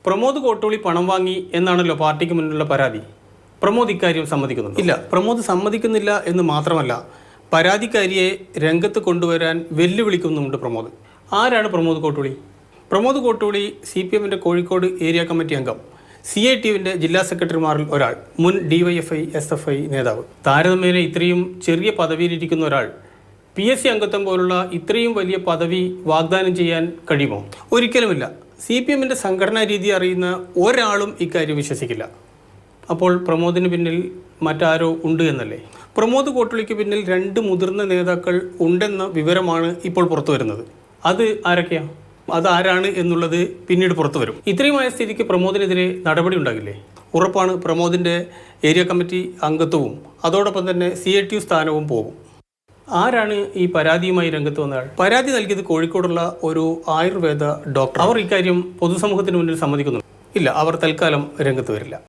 പ്രമോദ് കോട്ടൂളി പണം വാങ്ങി എന്നാണല്ലോ പാർട്ടിക്ക് മുന്നിലുള്ള പരാതി. പ്രമോദ് ഇക്കാര്യം സമ്മതിക്കുന്നുണ്ട്? ഇല്ല, പ്രമോദ് സമ്മതിക്കുന്നില്ല എന്ന് മാത്രമല്ല, പരാതിക്കാരിയെ രംഗത്ത് കൊണ്ടുവരാൻ വെല്ലുവിളിക്കുന്നുമുണ്ട് പ്രമോദ്. ആരാണ് പ്രമോദ് കോട്ടൂളി? പ്രമോദ് കോട്ടൂളി CPM-ന്റെ കോഴിക്കോട് ഏരിയ കമ്മിറ്റി അംഗം, CITU-വിൻ്റെ ജില്ലാ സെക്രട്ടറിമാരിൽ ഒരാൾ, മുൻ DYFI SFI നേതാവ്. താരതമ്യേന ഇത്രയും ചെറിയ പദവിയിലിരിക്കുന്ന ഒരാൾ PSC അംഗത്വം പോലുള്ള ഇത്രയും വലിയ പദവി വാഗ്ദാനം ചെയ്യാൻ കഴിയുമോ? ഒരിക്കലുമില്ല. CPM-ന്റെ സംഘടനാ രീതി അറിയുന്ന ഒരാളും ഇക്കാര്യം വിശ്വസിക്കില്ല. അപ്പോൾ പ്രമോദിന് പിന്നിൽ മറ്റാരോ ഉണ്ട് എന്നല്ലേ? പ്രമോദ് കോട്ടൂളിക്ക് പിന്നിൽ 2 മുതിർന്ന നേതാക്കൾ ഉണ്ടെന്ന വിവരമാണ് ഇപ്പോൾ പുറത്തു വരുന്നത്. അത് ആരൊക്കെയാണ്? അത് ആരാണ് എന്നുള്ളത് പിന്നീട് പുറത്തു വരും. ഇത്രയുമായ സ്ഥിതിക്ക് പ്രമോദിനെതിരെ നടപടി ഉണ്ടാകില്ലേ? ഉറപ്പാണ് പ്രമോദിൻ്റെ ഏരിയ കമ്മിറ്റി അംഗത്വവും അതോടൊപ്പം തന്നെ CITU സ്ഥാനവും പോകും. ആരാണ് ഈ പരാതിയുമായി രംഗത്ത് വന്നയാൾ? പരാതി നൽകിയത് കോഴിക്കോടുള്ള ഒരു ആയുർവേദ ഡോക്ടർ. അവർ ഇക്കാര്യം പൊതുസമൂഹത്തിന് മുന്നിൽ സമ്മതിക്കുന്നുണ്ട്? ഇല്ല, അവർ തൽക്കാലം രംഗത്ത് വരില്ല.